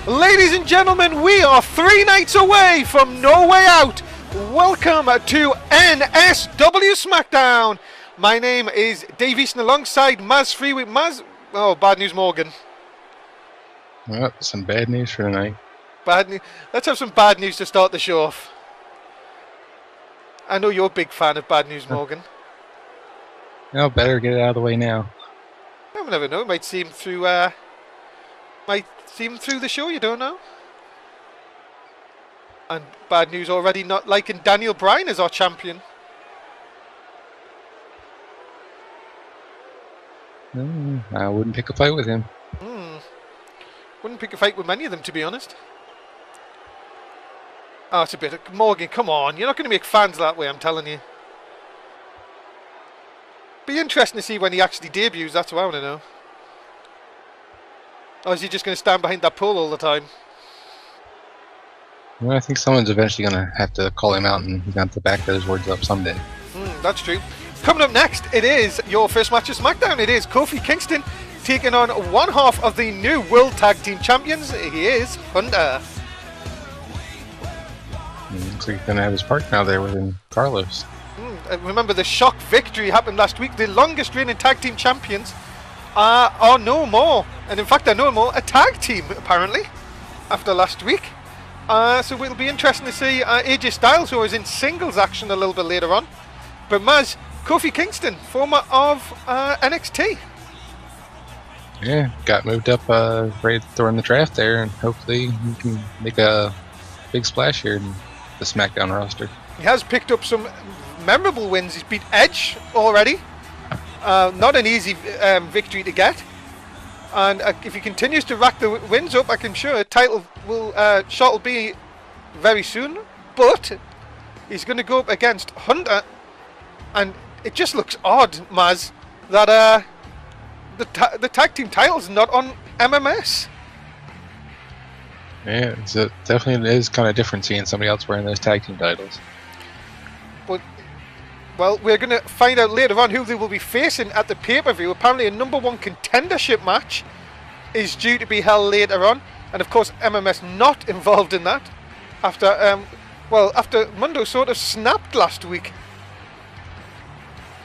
Ladies and gentlemen, we are 3 nights away from No Way Out. Welcome to NSW Smackdown. My name is Dave Easton alongside Mazz Freeway. Mazz, oh, bad news, Morgan. Well, some bad news for tonight. Bad news. Let's have some bad news to start the show off. I know you're a big fan of bad news, Morgan. No, better get it out of the way now. You never know. It might seem through. Through the show. You don't know. And bad news already. Not liking Daniel Bryan as our champion. I wouldn't pick a fight with him. Wouldn't pick a fight with many of them, to be honest. Oh, it's a bit. Morgan, come on. You're not going to make fans that way, I'm telling you. Be interesting to see when he actually debuts. That's what I want to know. Or is he just going to stand behind that pole all the time? Well, I think someone's eventually going to have to call him out, and he's going to have to back those words up someday. That's true. Coming up next, it is your first match of SmackDown. It is Kofi Kingston taking on one half of the new World Tag Team Champions. He is Hunter. Looks like he's going to have his partner there with him, Carlos. Remember, the shock victory happened last week. The longest reigning tag team champions are no more. And in fact, they're no more a tag team, apparently, after last week. So it'll be interesting to see AJ Styles, who is in singles action a little bit later on. But Mazz, Kofi Kingston, former of NXT. Yeah, got moved up right during the draft there, and hopefully he can make a big splash here in the SmackDown roster. He has picked up some memorable wins. He's beat Edge already. Not an easy victory to get. And if he continues to rack the wins up, I'm sure a title shot will be very soon. But he's going to go up against Hunter. And it just looks odd, Mazz, that the tag team title's not on MMS. Yeah, it definitely is kind of different seeing somebody else wearing those tag team titles. But, well, we're going to find out later on who they will be facing at the pay-per-view. Apparently a #1 contendership match is due to be held later on. And of course MMS not involved in that. After Mundo sort of snapped last week.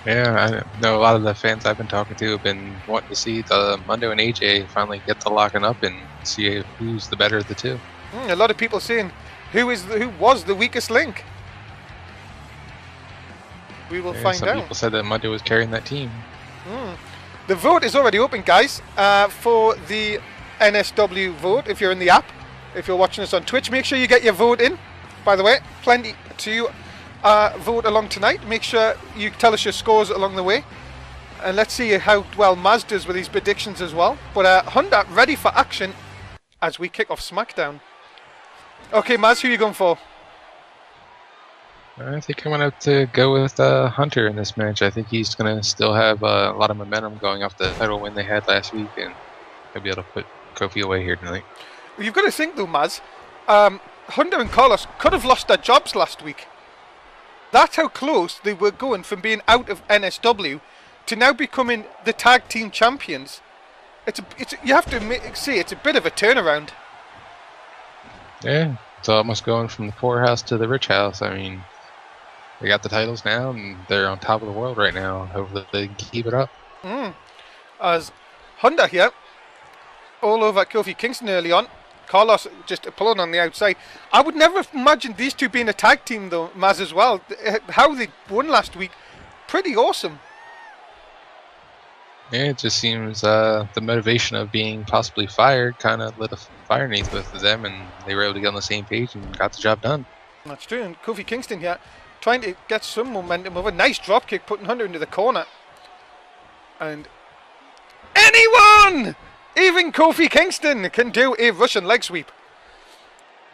Yeah, I know a lot of the fans I've been talking to have been wanting to see the Mundo and AJ finally get to locking up and see who's the better of the two. A lot of people saying who was the weakest link. We will find out. Some people said that Mundo was carrying that team. The vote is already open, guys, for the NSW vote. If you're in the app, if you're watching us on Twitch, make sure you get your vote in. By the way, plenty to vote along tonight. Make sure you tell us your scores along the way. And let's see how well Mazz does with his predictions as well. But Honda ready for action as we kick off SmackDown. Okay, Mazz, who are you going for? I think I'm going to have to go with Hunter in this match. I think he's going to still have a lot of momentum going off the title win they had last week, and he'll be able to put Kofi away here tonight. You've got to think, though, Mazz, Hunter and Carlos could have lost their jobs last week. That's how close they were going from being out of NSW to now becoming the tag team champions. You have to see it's a bit of a turnaround. Yeah, it's almost going from the poor house to the rich house. I mean, they got the titles now, and they're on top of the world right now. Hopefully they can keep it up. As Honda here, all over Kofi Kingston early on. Carlos just pulling on the outside. I would never have imagined these two being a tag team, though, Mazz, as well. How they won last week, pretty awesome. Yeah, it just seems the motivation of being possibly fired kind of lit a fire underneath both of them, and they were able to get on the same page and got the job done. That's true, and Kofi Kingston here trying to get some momentum with a nice drop kick, putting Hunter into the corner. And anyone, even Kofi Kingston, can do a Russian leg sweep.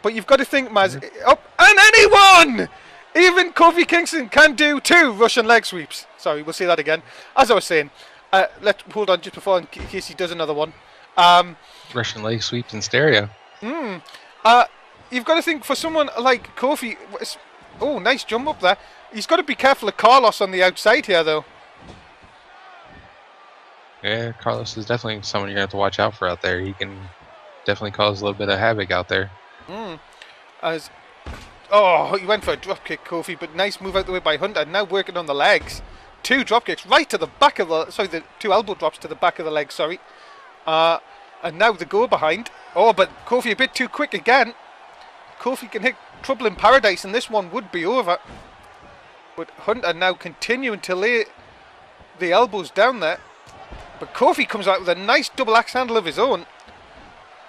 But you've got to think, Mazz, and anyone, even Kofi Kingston can do 2 Russian leg sweeps. Sorry, we'll say that again. As I was saying, let's hold on just before in case he does another one. Russian leg sweeps in stereo. You've got to think for someone like Kofi. Oh, nice jump up there. He's got to be careful of Carlos on the outside here, though. Yeah, Carlos is definitely someone you're going to have to watch out for out there. He can definitely caused a little bit of havoc out there. Oh, he went for a dropkick, Kofi, but nice move out the way by Hunter. Now working on the legs. 2 dropkicks right to the back of the... Sorry, the 2 elbow drops to the back of the leg, sorry. And now the go behind. Oh, but Kofi a bit too quick again. Kofi can hit trouble in paradise, and this one would be over. But Hunter now continuing to lay the elbows down there. But Kofi comes out with a nice double axe handle of his own.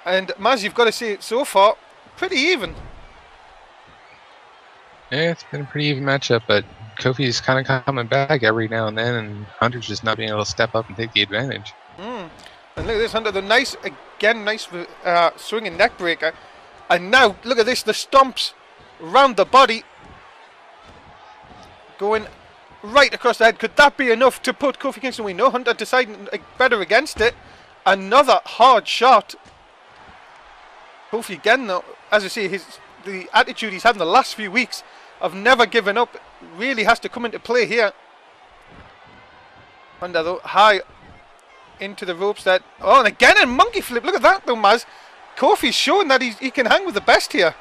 And Mazz, you've got to say, so far, pretty even. Yeah, it's been a pretty even matchup, but Kofi's kind of coming back every now and then, and Hunter's just not being able to step up and take the advantage. And look at this, Hunter, the nice swinging neck breaker. And now, look at this, the stomps round the body. Going right across the head. Could that be enough to put Kofi Kingston away? No, Hunter deciding better against it. Another hard shot. Kofi again, though, as I say, the attitude he's had in the last few weeks of never giving up really has to come into play here. Hunter, though, high into the ropes there. Oh, and again a monkey flip. Look at that, though, Mazz. Kofi's showing that he can hang with the best here.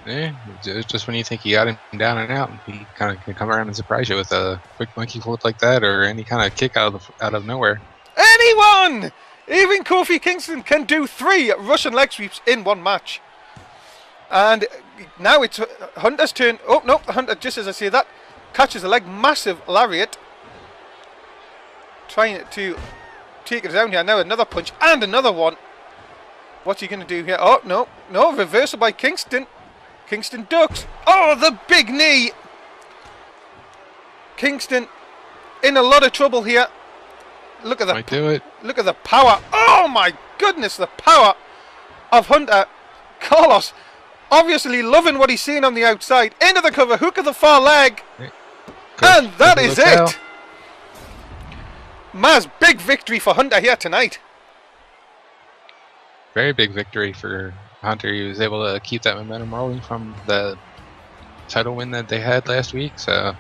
Yeah, just when you think you got him down and out, he kind of can come around and surprise you with a quick monkey flip like that, or any kind of kick out of nowhere. Anyone! Even Kofi Kingston can do 3 Russian leg sweeps in one match. And now it's Hunter's turn. Oh, no, Hunter, just as I say that, catches the leg. Massive lariat. Trying to take it down here. Now another punch and another one. What's he going to do here? Oh, no, reversal by Kingston. Kingston ducks. Oh, the big knee. Kingston in a lot of trouble here. Look at the... Might do it. Look at the power. Oh, my goodness, the power of Hunter. Carlos obviously loving what he's seeing on the outside. Into the cover, hook of the far leg. And that is it. Mazz, big victory for Hunter here tonight. Very big victory for Hunter. He was able to keep that momentum rolling from the title win that they had last week. So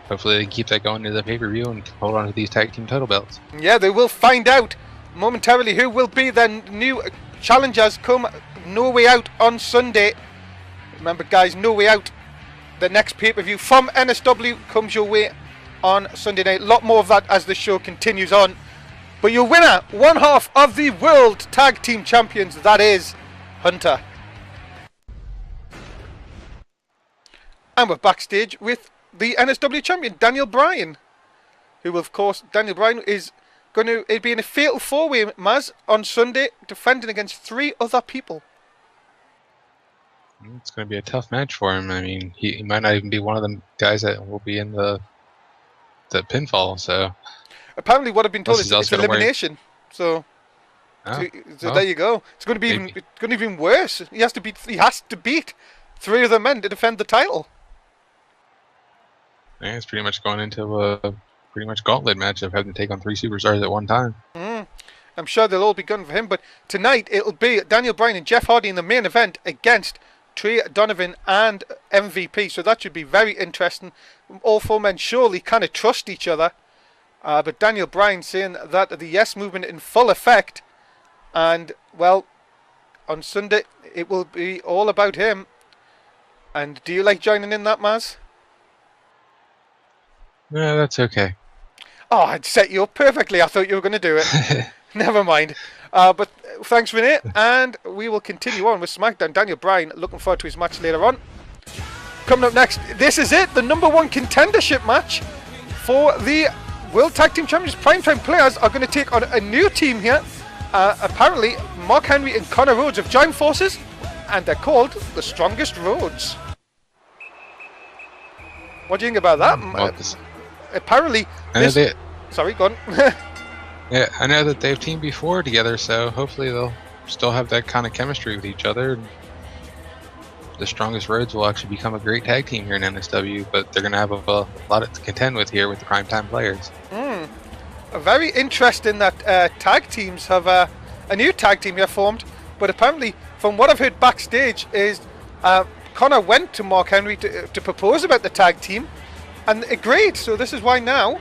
hopefully they can keep that going to the pay-per-view and hold on to these tag team title belts. Yeah, they will find out momentarily who will be their new challengers come No Way Out on Sunday. Remember, guys, No Way Out, the next pay-per-view from NSW comes your way on Sunday night. A lot more of that as the show continues on. But your winner, one half of the World Tag Team Champions, that is Hunter. And we're backstage with the NSW Champion, Daniel Bryan. Who, of course, Daniel Bryan is going to be in a fatal 4-way, Mazz, on Sunday, defending against 3 other people. It's going to be a tough match for him. I mean, he might not even be one of the guys that will be in the pinfall, so... Apparently, what I've been told is it's elimination. So there you go. It's going to be even worse. He has to beat 3 other men to defend the title. Yeah, it's pretty much going into a pretty much gauntlet match of having to take on 3 superstars at one time. I'm sure they'll all be gunning for him, but tonight it'll be Daniel Bryan and Jeff Hardy in the main event against Trey Donovan and MVP. So that should be very interesting. All 4 men surely kind of trust each other. But Daniel Bryan saying that the Yes Movement in full effect. And, well, on Sunday, it will be all about him. And do you like joining in that, Mazz? No, that's okay. Oh, I'd set you up perfectly. I thought you were going to do it. Never mind. But thanks, Renee. And we will continue on with SmackDown. Daniel Bryan, looking forward to his match later on. Coming up next, this is it. The #1 contendership match for the World Tag Team Champions. Primetime players are going to take on a new team here. Apparently, Mark Henry and Connor Rhodes have joined forces, and they're called the Strongest Rhodes. What do you think about that? Apparently, sorry, go on. Yeah, I know that they've teamed before together, so hopefully they'll still have that kind of chemistry with each other. The Strongest Rhodes will actually become a great tag team here in NSW, but they're going to have a lot to contend with here with the primetime players. Very interesting that tag teams have a new tag team here formed, but apparently, from what I've heard backstage, is Connor went to Mark Henry to propose about the tag team and agreed. So this is why now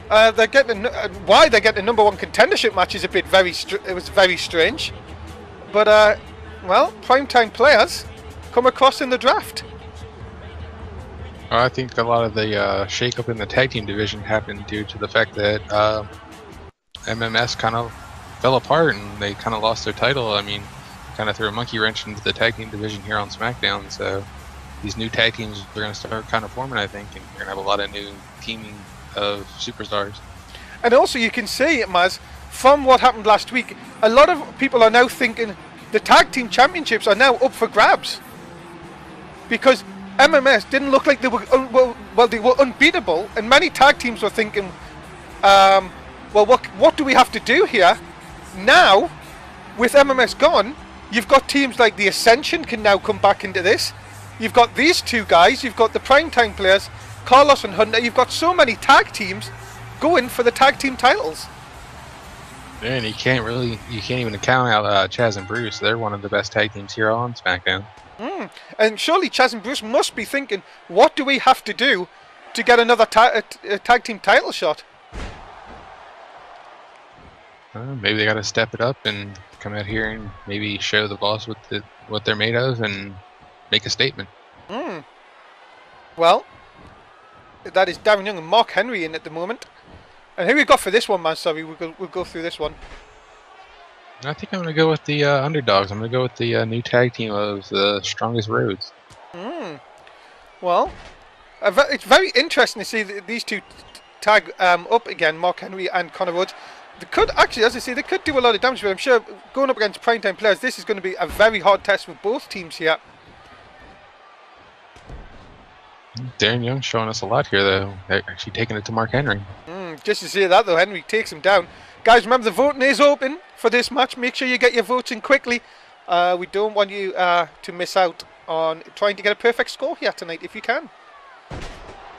They're getting why they're getting a #1 contendership match is a bit it was very strange. But well, primetime players come across in the draft. Well, I think a lot of the shake-up in the tag team division happened due to the fact that MMS kind of fell apart and they kind of lost their title. I mean, kind of threw a monkey wrench into the tag team division here on SmackDown. So these new tag teams are going to start kind of forming, I think, and you're going to have a lot of new teaming of superstars. And also you can see, Maz, from what happened last week, a lot of people are now thinking the tag team championships are now up for grabs. Because MMS didn't look like they were, well, they were unbeatable, and many tag teams were thinking, well, what do we have to do here? Now, with MMS gone, you've got teams like the Ascension can now come back into this. You've got these two guys, you've got the primetime players, Carlos and Hunter. You've got so many tag teams going for the tag team titles. And you can't even count out Chaz and Bruce. They're one of the best tag teams here on SmackDown. And surely Chaz and Bruce must be thinking, what do we have to do to get another tag team title shot? Maybe they got to step it up and come out here and maybe show the boss what they're made of and make a statement. Well, that is Darren Young and Mark Henry in at the moment. And who we got for this one, man? Sorry, we'll go through this one. I think I'm going to go with the underdogs. I'm going to go with the new tag team of the Strongest Roads. Well, it's very interesting to see these two tag up again, Mark Henry and Connor Rhodes. They could actually, as I say, they could do a lot of damage, but I'm sure going up against primetime players, this is going to be a very hard test for both teams here. Darren Young showing us a lot here, though. They're actually taking it to Mark Henry. Just to see that, though, Henry takes him down. Guys, remember the voting is open for this match. Make sure you get your votes in quickly. We don't want you to miss out on trying to get a perfect score here tonight, if you can.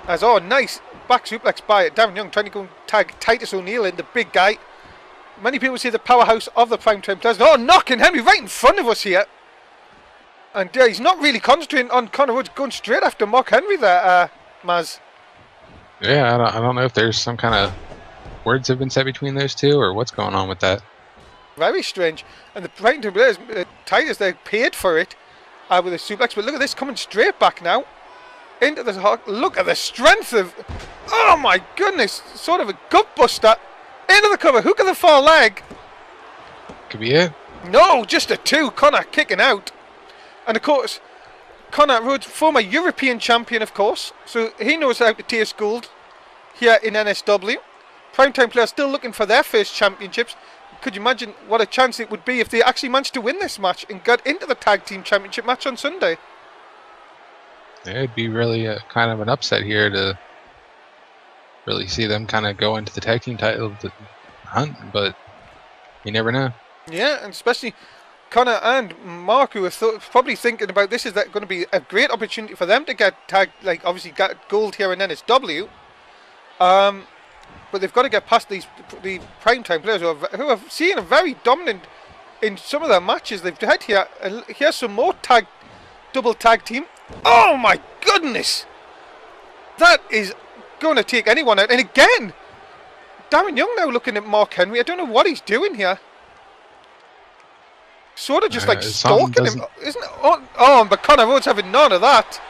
Nice back suplex by Darren Young, trying to go and tag Titus O'Neil in, the big guy. Many people say the powerhouse of the primetime players. Knocking Henry right in front of us here. And he's not really concentrating on Connor Rhodes, going straight after Mark Henry there, Maz. Yeah, I don't know if there's some kind of words have been said between those two or what's going on with that. Very strange. And the primetime players, Titus, they paid for it with a suplex. But look at this, coming straight back now. Into the hawk. Look at the strength of... Oh my goodness. Sort of a gut buster. Into the cover. Hook of the far leg. Could be it. No, just a 2. Connor kicking out. And of course, Connor Rhodes, former European champion, of course. So he knows how to taste gold here in NSW. Primetime players still looking for their first championships. Could you imagine what a chance it would be if they actually managed to win this match and get into the tag team championship match on Sunday? Yeah, it'd be really kind of an upset here to really see them kind of go into the tag team title hunt, but you never know. Yeah, and especially Connor and Mark, who are probably thinking about this, is that going to be a great opportunity for them to get tagged, like obviously get gold here in NSW. But they've got to get past the primetime players who have seen a very dominant in some of their matches they've had here. And here's some more double tag team. Oh my goodness! That is going to take anyone out. And again, Darren Young now looking at Mark Henry. I don't know what he's doing here. Sort of just like stalking him, isn't it? Oh, but Connor Rhodes having none of that.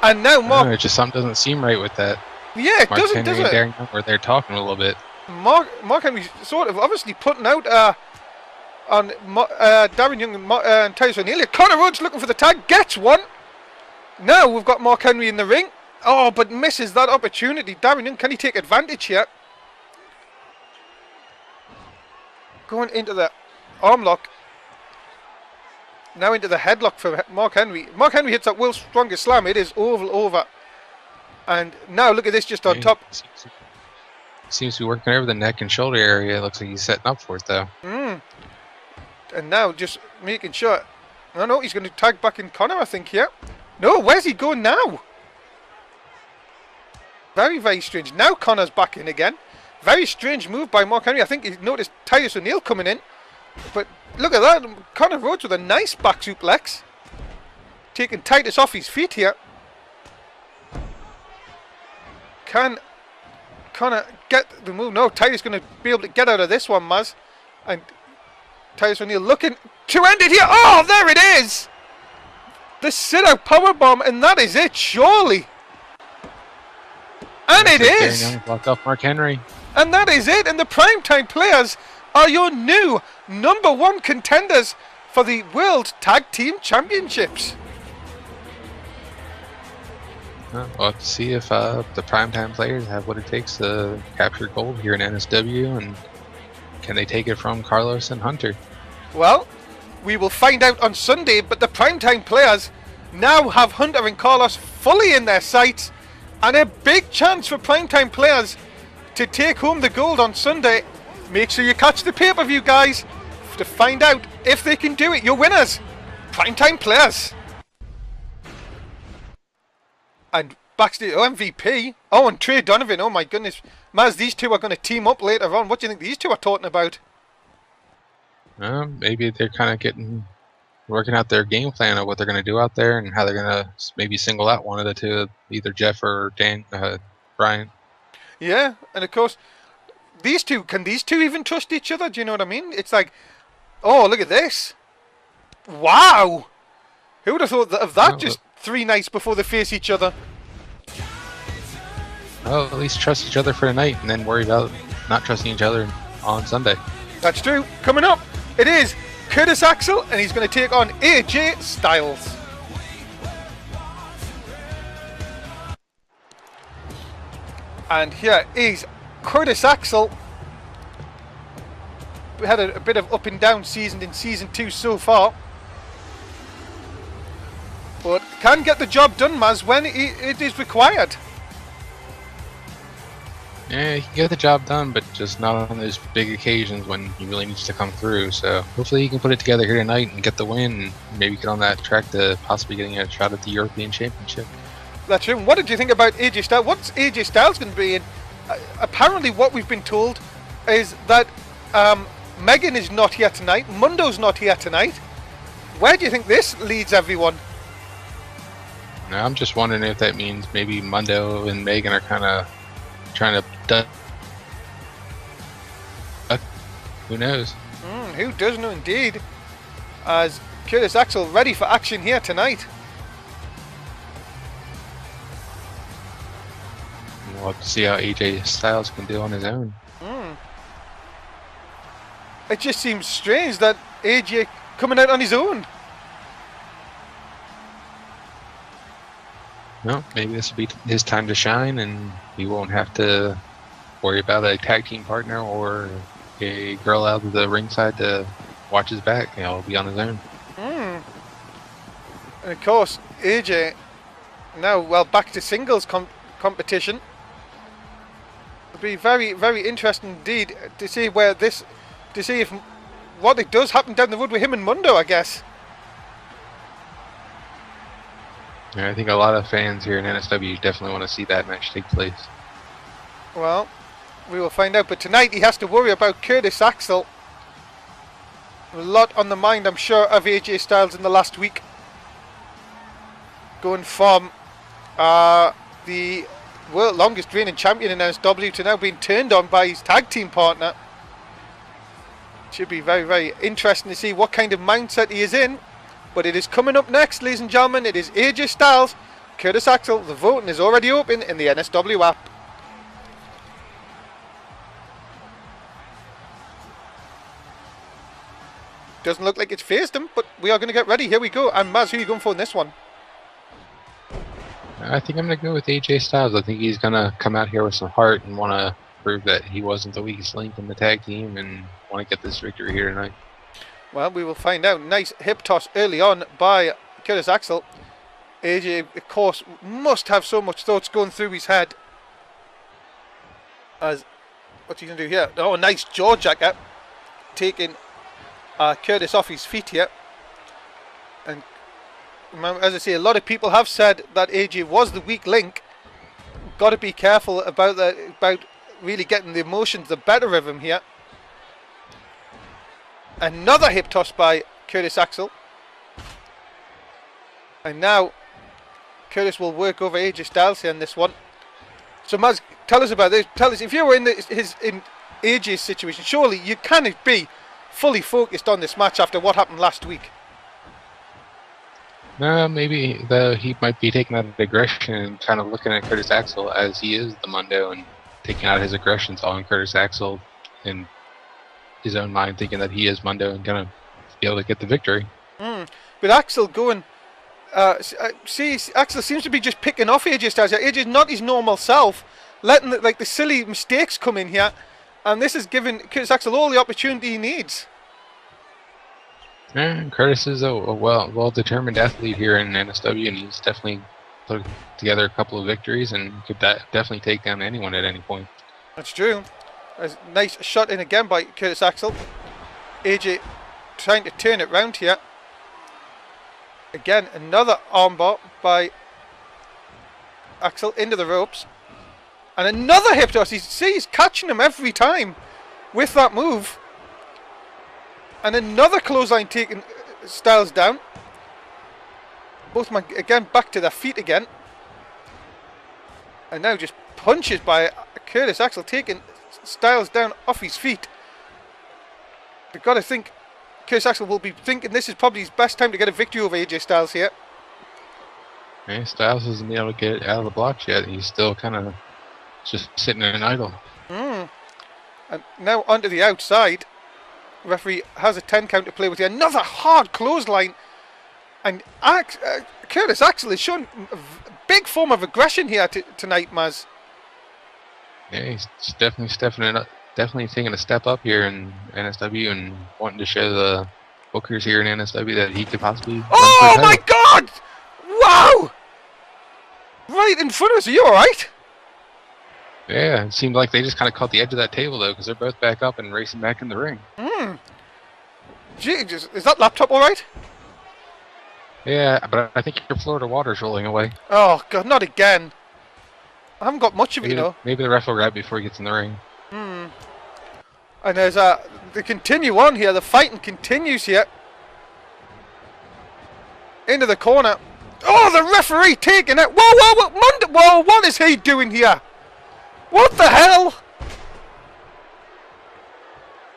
And now Mark... just something doesn't seem right with that. Yeah, it doesn't, does it? Darren Young, where they're talking a little bit. Mark Henry sort of obviously putting out on Darren Young and Titus O'Neil. Connor Rhodes looking for the tag, gets one. Now we've got Mark Henry in the ring. Oh, but misses that opportunity. Darren Young, can he take advantage here? Going into the arm lock. Now into the headlock for Mark Henry. Mark Henry hits that world's strongest slam. It is over. And now look at this, just on top. Seems to be working over the neck and shoulder area. It looks like he's setting up for it, though. And now just making sure. No, he's going to tag back in Connor, I think, here. No, where's he going now? Very, very strange. Now Connor's back in again. Very strange move by Mark Henry. I think he noticed Titus O'Neil coming in. But look at that. Connor Rhodes with a nice back suplex. Taking Titus off his feet here. Can Connor get the move. No, Titus going to be able to get out of this one, Mazz. And Titus O'Neil looking to end it here. Oh, there it is! The sit-out powerbomb, and that is it, surely. And it is! Blocked off Mark Henry. And that is it, and the Primetime Players are your new #1 contenders for the World Tag Team Championships. Well, we'll have to see if the Primetime Players have what it takes to capture gold here in NSW, and can they take it from Carlos and Hunter? Well, we will find out on Sunday, but the Primetime Players now have Hunter and Carlos fully in their sights, and a big chance for Primetime Players to take home the gold on Sunday. Make sure you catch the pay-per-view, guys, to find out if they can do it. Your winners, Primetime Players. And backstage, MVP. Oh, and Trey Donovan. Oh my goodness. Mazz, these two are going to team up later on. What do you think these two are talking about? Maybe they're kind of working out their game plan of what they're going to do out there and how they're going to maybe single out one of the two, either Jeff or Brian. Yeah, and of course, can these two even trust each other? Do you know what I mean? It's like, oh, look at this. Wow. Who would have thought of that just 3 nights before they face each other? Well, at least trust each other for the night and then worry about not trusting each other on Sunday. That's true. Coming up, it is Curtis Axel, and he's going to take on AJ Styles. And here is Curtis Axel. We had a bit of up and down season in Season 2 so far, but can get the job done, Mazz, when it is required. Yeah, he can get the job done, but just not on those big occasions when he really needs to come through. So hopefully he can put it together here tonight and get the win, and maybe get on that track to possibly getting a shot at the European Championship. That's true. What did you think about AJ Styles? What's AJ Styles going to be in? Apparently what we've been told is that Megan is not here tonight, Mundo's not here tonight. Where do you think this leads everyone? Now, I'm just wondering if that means maybe Mundo and Megan are kind of trying to who knows? Who does know indeed? As Curtis Axel ready for action here tonight. We'll have to see how AJ Styles can do on his own. It just seems strange that AJ coming out on his own. Well, maybe this will be his time to shine, and he won't have to worry about a tag team partner or a girl out of the ringside to watch his back. He'll be on his own. And of course, AJ now, well, back to singles competition. It'll be very, very interesting indeed to see if what it does happen down the road with him and Mundo, I guess. Yeah, I think a lot of fans here in NSW definitely want to see that match take place. Well, we will find out. But tonight he has to worry about Curtis Axel. A lot on the mind, I'm sure, of AJ Styles in the last week. Going from the world longest reigning champion in NSW to now being turned on by his tag team partner. Should be very, very interesting to see what kind of mindset he is in. But it is coming up next, ladies and gentlemen. It is AJ Styles, Curtis Axel. The voting is already open in the NSW app. Doesn't look like it's phased him, but we are going to get ready. Here we go. And Mazz, who are you going for in this one? I think I'm going to go with AJ Styles. I think he's going to come out here with some heart and want to prove that he wasn't the weakest link in the tag team and want to get this victory here tonight. Well, we will find out. Nice hip toss early on by Curtis Axel. AJ, of course, must have so much thoughts going through his head. As what's he going to do here? Oh, nice jaw jacker, taking Curtis off his feet here. And as I say, a lot of people have said that AJ was the weak link. Got to be careful about that, about really getting the emotions the better of him here. Another hip toss by Curtis Axel. And now Curtis will work over AJ Styles here in this one. So Mazz, tell us about this. Tell us, if you were in AJ's situation, surely you cannot be fully focused on this match after what happened last week. No, maybe he might be taking that aggression and kind of looking at Curtis Axel as he is the Mundo and taking out his aggressions on Curtis Axel in his own mind, thinking that he is Mundo and gonna be able to get the victory. But Axel going, Axel seems to be just picking off AJ Styles. AJ's not his normal self, letting the silly mistakes come in here, and this is giving Curtis Axel all the opportunity he needs. Yeah, Curtis is a well-determined athlete here in NSW, and he's definitely put together a couple of victories and could definitely take down anyone at any point. That's true. A nice shot in again by Curtis Axel. AJ trying to turn it round here. Again, another armbar by Axel into the ropes. And another hip toss. He's catching him every time with that move. And another clothesline taking Styles down. Both men again back to their feet again. And now just punches by Curtis Axel, taking Styles down off his feet. They've got to think Curtis Axel will be thinking this is probably his best time to get a victory over AJ Styles here. Yeah, Styles hasn't been able to get out of the blocks yet. He's still kind of just sitting in an idle. And now onto the outside. Referee has a 10 count to play with here. Another hard clothesline. And Curtis Axel is showing a big form of aggression here tonight, Mazz. Yeah, he's definitely taking a step up here in NSW and wanting to show the bookers here in NSW that he could possibly. Oh my God! Wow! Right in front of us. Are you all right? Yeah, it seemed like they just kind of caught the edge of that table though, because they're both back up and racing back in the ring. Gee, is that laptop all right? Yeah, but I think your Florida water's rolling away. Oh God, not again! I haven't got much of it, you know. Maybe the ref will grab before he gets in the ring. And there's they continue on here. The fighting continues here. Into the corner. Oh, the referee taking it. Whoa, what is he doing here? What the hell?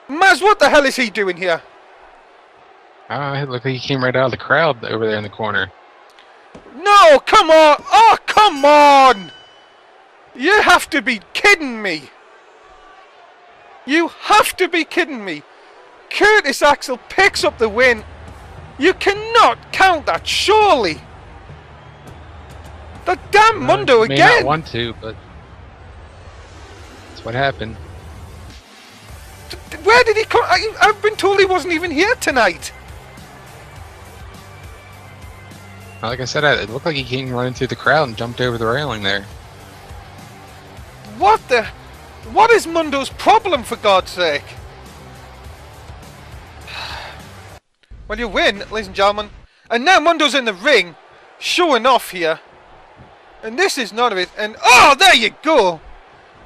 Mazz, what the hell is he doing here? Look, he came right out of the crowd over there in the corner. No, come on. Oh, come on. You have to be kidding me. You have to be kidding me. Curtis Axel picks up the win. You cannot count that, surely. The damn Mundo again. May not want to, but that's what happened. Where did he come? I've been told he wasn't even here tonight. Like I said, it looked like he came running through the crowd and jumped over the railing there. What is Mundo's problem, for God's sake? Well, you win, ladies and gentlemen. And now Mundo's in the ring, showing off here. And this is none of it. And oh, there you go.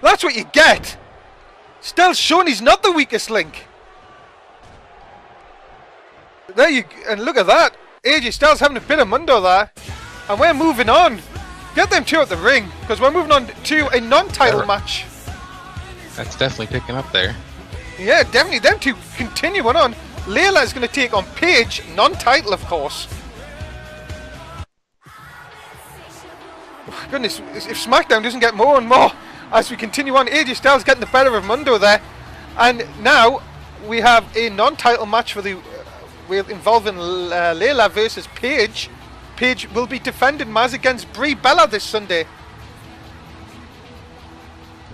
That's what you get. Still showing he's not the weakest link. There you, and look at that. AJ Styles having a bit of Mundo there. And we're moving on. Get them two at the ring, because we're moving on to a non-title match. That's definitely picking up there. Yeah, definitely. Them two continuing on. Layla is going to take on Paige, non-title, of course. Goodness, if SmackDown doesn't get more and more as we continue on. AJ Styles getting the better of Mundo there. And now we have a non-title match for the involving Layla versus Paige. Paige will be defending Mazz against Brie Bella this Sunday.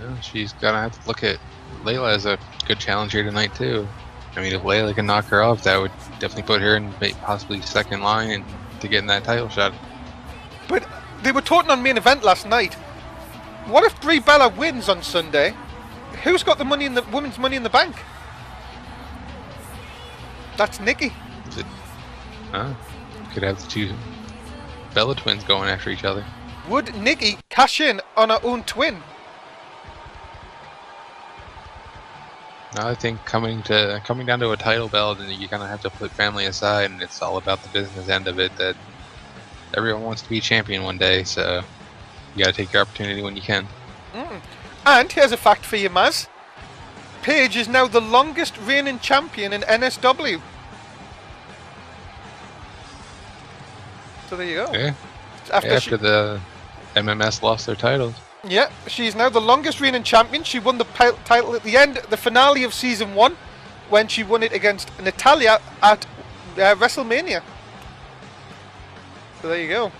Yeah, she's gonna have to look at Layla as a good challenger tonight too. I mean, if Layla can knock her off, that would definitely put her in possibly second line to getting that title shot. But they were talking on main event last night. What if Brie Bella wins on Sunday? Who's got the money in the women's Money in the Bank? That's Nikki. Is it? Could have the two Bella twins going after each other. Would Nikki cash in on her own twin? No, I think coming down to a title belt, and you're gonna have to put family aside, and it's all about the business end of it. That everyone wants to be champion one day, so you gotta take your opportunity when you can. And here's a fact for you, Mazz. Paige is now the longest reigning champion in NSW. So there you go. Yeah. After the MMS lost their titles. Yeah, she's now the longest reigning champion. She won the title at the end, the finale of season 1, when she won it against Natalia at WrestleMania. So there you go.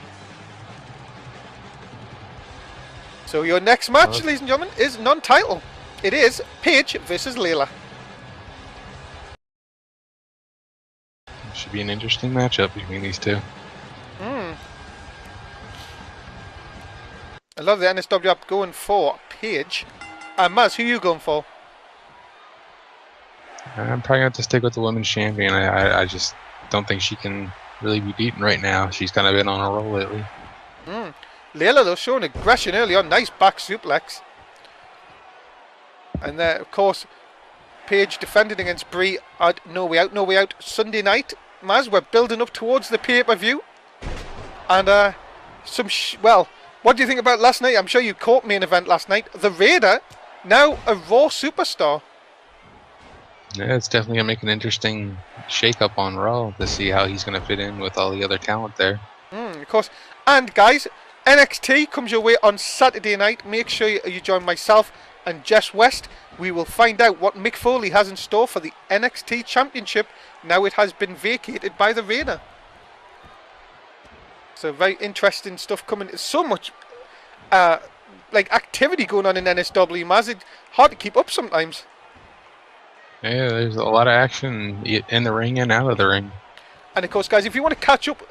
So your next match, ladies and gentlemen, is non-title. It is Paige versus Layla. Should be an interesting matchup between these two. I love the NSW app going for Paige. Mazz, who are you going for? I'm probably going to have to stick with the women's champion. I just don't think she can really be beaten right now. She's kind of been on a roll lately. Layla, though, showing aggression early on. Nice back suplex. And then, of course, Paige defended against Brie at No Way Out, No Way Out Sunday night. Mazz, we're building up towards the pay-per-view. And, well, what do you think about last night? I'm sure you caught main event last night. The Raider, now a Raw superstar. Yeah, it's definitely going to make an interesting shake-up on Raw to see how he's going to fit in with all the other talent there. Of course. And, guys, NXT comes your way on Saturday night. Make sure you join myself and Jess West. We will find out what Mick Foley has in store for the NXT Championship now it has been vacated by the Raider. So very interesting stuff coming. So much like activity going on in NSW, Mazz. It's hard to keep up sometimes. Yeah, there's a lot of action in the ring and out of the ring. And of course, guys, if you want to catch up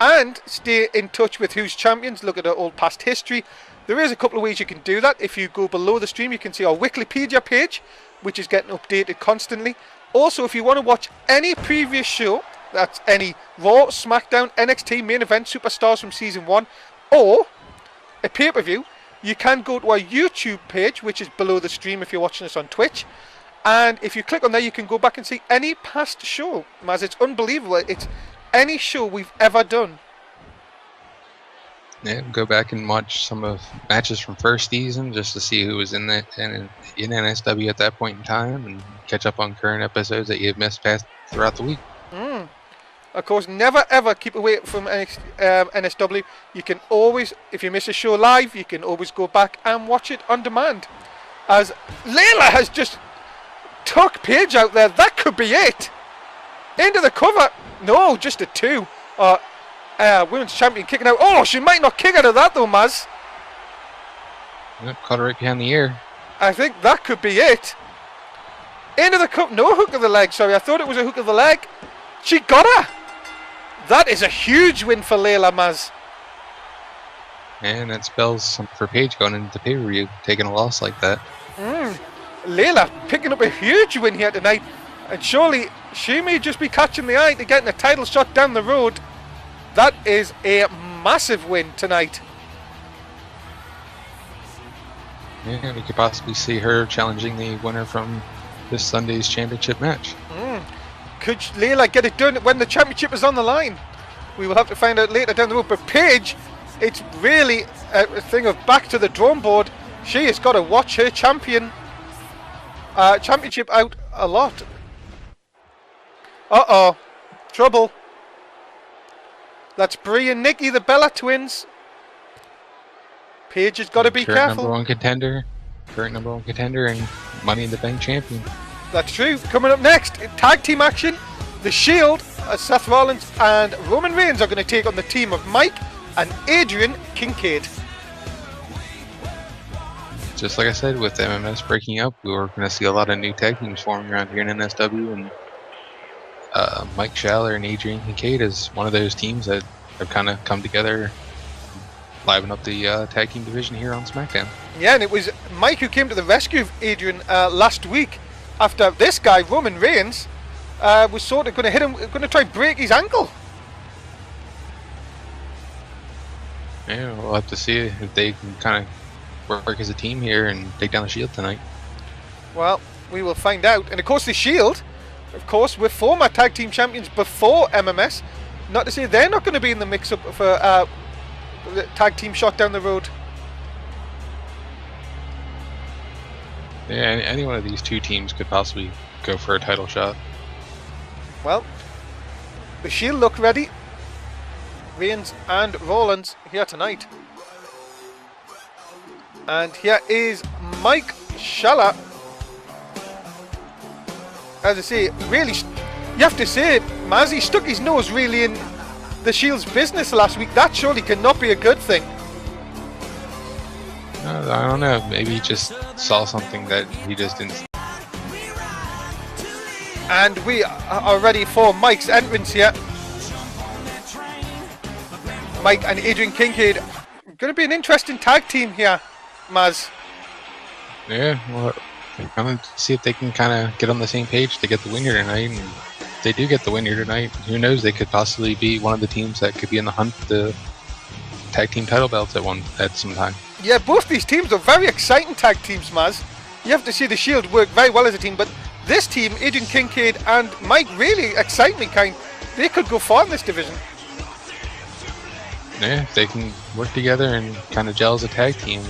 and stay in touch with who's champions, look at our old past history, there is a couple of ways you can do that. If you go below the stream, you can see our Wikipedia page, which is getting updated constantly. Also, if you want to watch any previous show, that's any Raw, Smackdown, NXT, main event, Superstars from Season 1, or a pay-per-view, you can go to our YouTube page, which is below the stream if you're watching us on Twitch. And if you click on there, you can go back and see any past show. Mazz, it's unbelievable. It's any show we've ever done. Yeah, go back and watch some of matches from first season just to see who was in NSW at that point in time, and catch up on current episodes that you've missed past throughout the week. Of course, never ever keep away from NSW. You can always, if you miss a show live, you can always go back and watch it on demand. As Layla has just took Paige out there. That could be it. Into the cover. No, just a 2. Women's champion kicking out. Oh, she might not kick out of that though, Mazz. Yep, caught her right behind the ear. I think that could be it. Into the cup. No hook of the leg. Sorry, I thought it was a hook of the leg. She got her. That is a huge win for Layla, Mazz. And that spells something for Paige going into the pay-per-view, taking a loss like that. Layla picking up a huge win here tonight. And surely she may just be catching the eye to getting a title shot down the road. That is a massive win tonight. Yeah, we could possibly see her challenging the winner from this Sunday's championship match. Could Layla get it done when the championship is on the line? We will have to find out later down the road. But Paige, it's really a thing of back to the drawing board. She has got to watch her championship out a lot. Uh-oh. Trouble. That's Brie and Nikki, the Bella twins. Paige has got to be careful. Current number one contender and Money in the Bank champion. That's true. Coming up next, tag team action. The Shield, Seth Rollins and Roman Reigns are going to take on the team of Mike and Adrian Kincaid. Just like I said, with MMS breaking up, we were going to see a lot of new tag teams forming around here in NSW, and Mike Schaller and Adrian Kincaid is one of those teams that have kind of come together, liven up the tag team division here on SmackDown. Yeah, and it was Mike who came to the rescue of Adrian last week after this guy, Roman Reigns, was sort of going to hit him, going to try and break his ankle. Yeah, we'll have to see if they can kind of work as a team here and take down the Shield tonight. Well, we will find out. And of course the Shield, of course, were former tag team champions before MMS. Not to say they're not going to be in the mix-up for the tag team shot down the road. Yeah, any one of these two teams could possibly go for a title shot. Well, the Shield look ready. Reigns and Rollins here tonight. And here is Mike Schaller. As I say, really, you have to say, Mazz, he stuck his nose really in the Shield's business last week. That surely cannot be a good thing. I don't know. Maybe he just saw something that he just didn't. And we are ready for Mike's entrance here. Mike and Adrian Kincaid. Going to be an interesting tag team here, Mazz. Yeah, well, I'm going to see if they can kind of get on the same page to get the win here tonight. And if they do get the win here tonight, who knows? They could possibly be one of the teams that could be in the hunt for the tag team title belts at some time. Yeah, both these teams are very exciting tag teams, Mazz. You have to see the Shield work very well as a team, but this team, Adrian Kincaid and Mike, really excite me. They could go far in this division. Yeah, if they can work together and kind of gel as a tag team,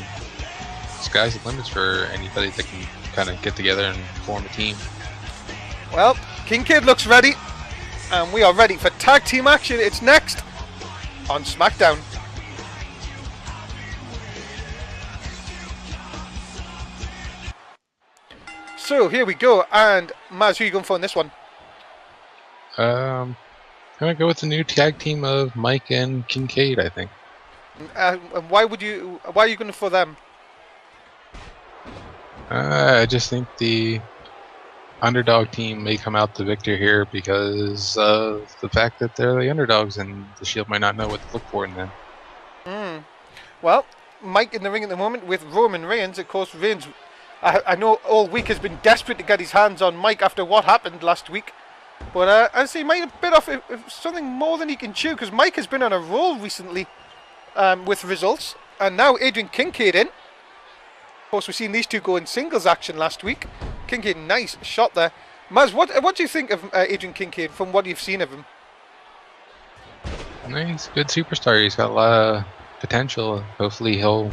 sky's the limits for anybody that can kind of get together and form a team. Well, Kincaid looks ready, and we are ready for tag team action. It's next on Smackdown. So here we go, and Mazz, who are you going for in this one? I'm gonna go with the new tag team of Mike and Kincaid, I think. And why are you going for them? I just think the underdog team may come out the victor here because of the fact that they're the underdogs and the Shield might not know what to look for in them. Well, Mike in the ring at the moment with Roman Reigns. Of course, Reigns, I know all week has been desperate to get his hands on Mike after what happened last week. But I say he might have bit off something more than he can chew, because Mike has been on a roll recently with results. And now Adrian Kincaid in. Of course, we've seen these two go in singles action last week. Kincaid, nice shot there. Mazz, what do you think of Adrian Kincaid from what you've seen of him? He's a good superstar. He's got a lot of potential. Hopefully he'll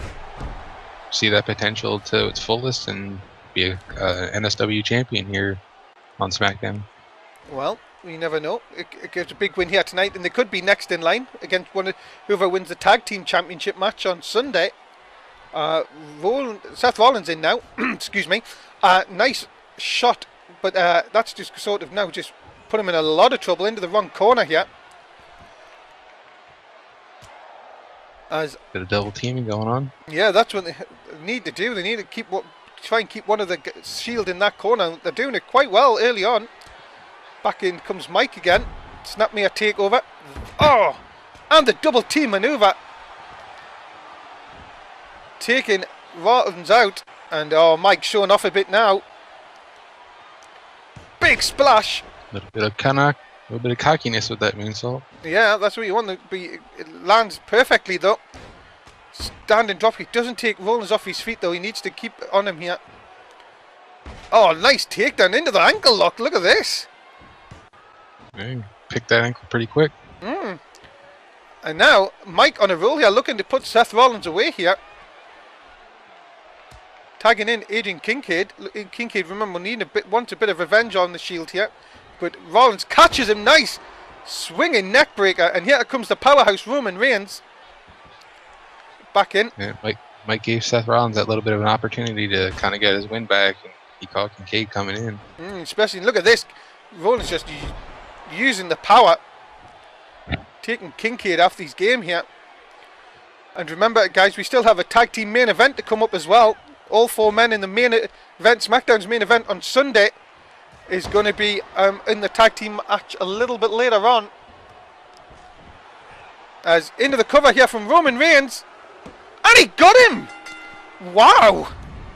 see that potential to its fullest and be a NSW champion here on SmackDown. Well, you never know. It gives a big win here tonight, and they could be next in line against whoever wins the tag team championship match on Sunday. Seth Rollins in now. Excuse me. Nice shot, but that's just sort of now just put him in a lot of trouble, into the wrong corner here. Bit of double teaming going on. Yeah, that's what they need to do. They need to try and keep one of the Shield in that corner. They're doing it quite well early on. Back in comes Mike again. Snap me a takeover. Oh, and the double team maneuver, taking Rollins out, and Mike showing off a bit now. Big splash. A little bit of cockiness with that moonsault. Yeah, that's what you want to be. It lands perfectly though. Standing drop. He doesn't take Rollins off his feet though. He needs to keep on him here. Oh, nice takedown into the ankle lock. Look at this. Yeah, picked that ankle pretty quick. And now Mike on a roll here, looking to put Seth Rollins away here. Tagging in Adrian Kincaid. Kincaid, remember, wants a bit of revenge on the Shield here. But Rollins catches him, nice swinging neck breaker, and here comes the powerhouse Roman Reigns. Back in. Yeah, Mike gave Seth Rollins that little bit of an opportunity to kind of get his win back, and he caught Kincaid coming in. Especially, look at this. Rollins just using the power, taking Kincaid off his game here. And remember, guys, we still have a tag team main event to come up as well. All four men in the main event, SmackDown's main event on Sunday, is going to be in the tag team match a little bit later on. As into the cover here from Roman Reigns, and he got him! Wow!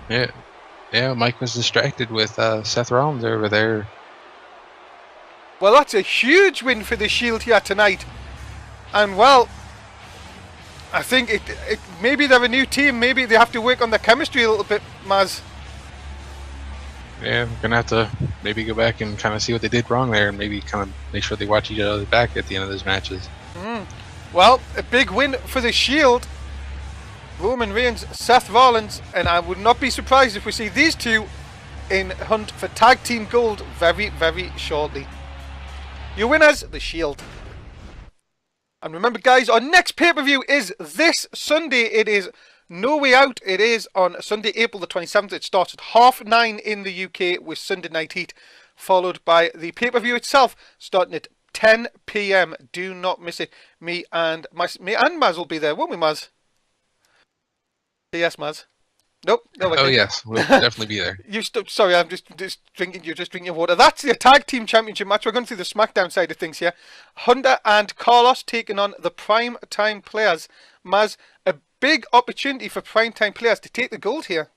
Yeah, Mike was distracted with Seth Rollins over there. Well, that's a huge win for the Shield here tonight. And well, I think maybe they're a new team. Maybe they have to work on their chemistry a little bit, Mazz. Yeah, I'm going to have to maybe go back and kind of see what they did wrong there, and maybe kind of make sure they watch each other back at the end of those matches. Well, a big win for the Shield. Roman Reigns, Seth Rollins, and I would not be surprised if we see these two in hunt for tag team gold very, very shortly. Your winners, the Shield. And remember, guys, our next pay-per-view is this Sunday. It is No Way Out. It is on Sunday, April the 27th. It starts at 9:30 in the UK with Sunday Night Heat, followed by the pay-per-view itself starting at 10 p.m. Do not miss it. Me and Maz will be there, won't we, Maz? Yes, Maz. Nope. No. Oh yes, we'll definitely be there. Sorry, I'm just drinking. You're just drinking water. That's the tag team championship match. We're going through the Smackdown side of things here. Hunter and Carlos taking on the Prime Time Players. Maz, a big opportunity for Prime Time Players to take the gold here.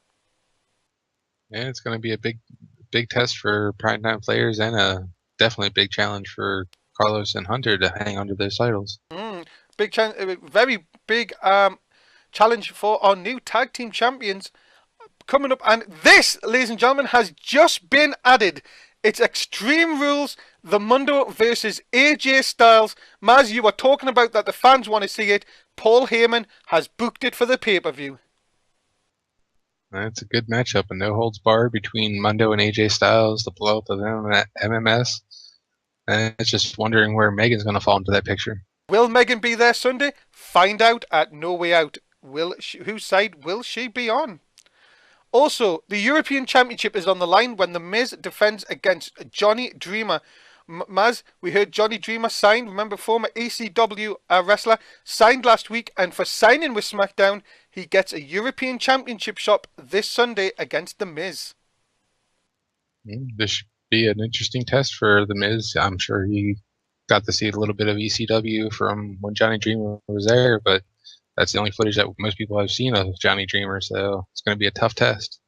Yeah, it's going to be a big test for Prime Time Players, and definitely a big challenge for Carlos and Hunter to hang on to those titles. Very big challenge for our new tag team champions coming up. And this, ladies and gentlemen, has just been added. It's Extreme Rules, the Mundo versus AJ Styles. Maz, you were talking about that the fans want to see it. Paul Heyman has booked it for the pay-per-view. It's a good matchup, a no holds barred between Mundo and AJ Styles, the blow up of them at MMS. And it's just wondering where Megan's going to fall into that picture. Will Megan be there Sunday? Find out at No Way Out. Whose side will she be on? Also, the European Championship is on the line when The Miz defends against Johnny Dreamer. Maz, we heard Johnny Dreamer signed, remember, former ECW wrestler, signed last week, and for signing with SmackDown, he gets a European Championship shot this Sunday against The Miz. This should be an interesting test for The Miz. I'm sure he got to see a little bit of ECW from when Johnny Dreamer was there, but that's the only footage that most people have seen of Johnny Dreamer, so it's going to be a tough test.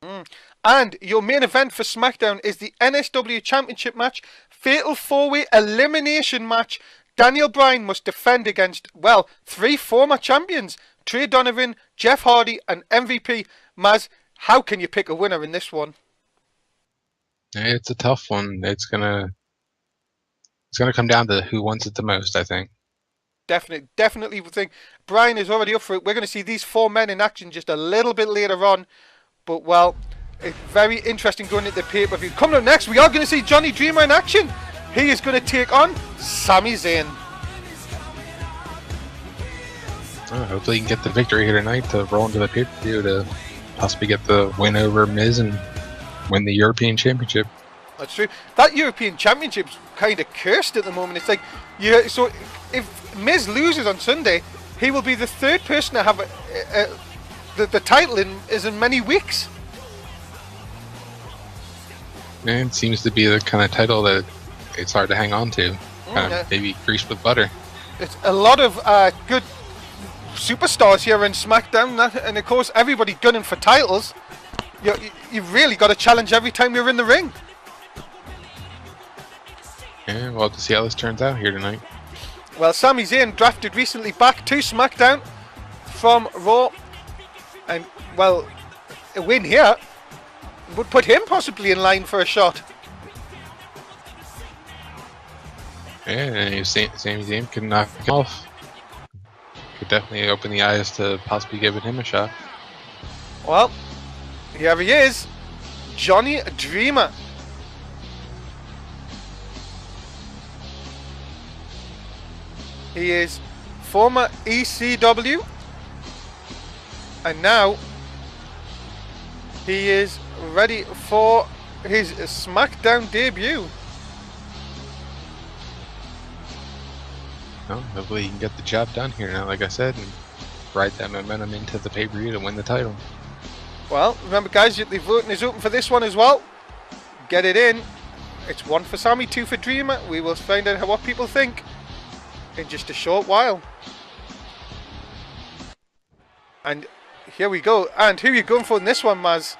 And your main event for SmackDown is the NSW Championship match, Fatal 4-Way Elimination match. Daniel Bryan must defend against, well, 3 former champions, Trey Donovan, Jeff Hardy, and MVP. Maz, how can you pick a winner in this one? It's a tough one. It's gonna come down to who wants it the most, I think. Definitely think Bryan is already up for it. We're going to see these 4 men in action just a little bit later on. But, well, it's very interesting going into the pay-per-view. Coming up next, we are going to see Johnny Dreamer in action. He is going to take on Sami Zayn. Hopefully he can get the victory here tonight to roll into the pay-per-view to possibly get the win over Miz and win the European Championship. That's true. That European Championship's kind of cursed at the moment. It's like, so if Miz loses on Sunday, he will be the 3rd person to have the title in many weeks. And it seems to be the kind of title that it's hard to hang on to. Maybe greased with butter. It's a lot of good superstars here in SmackDown, and of course everybody gunning for titles. You've really got a challenge every time you're in the ring. Yeah, we'll have to see how this turns out here tonight. Well, Sami Zayn drafted recently back to SmackDown from Raw, and, well, a win here would put him possibly in line for a shot. Yeah, and if Sami Zayn can knock him off, could definitely open the eyes to possibly giving him a shot. Well, here he is, Johnny Dreamer. He is former ECW, and now he is ready for his SmackDown debut. Well, hopefully he can get the job done here now, like I said, and ride that momentum into the pay-per-view to win the title. Well, remember, guys, the voting is open for this one as well. Get it in. It's 1 for Sami, 2 for Dreamer. We will find out what people think in just a short while. And here we go. And who are you going for in this one, Maz?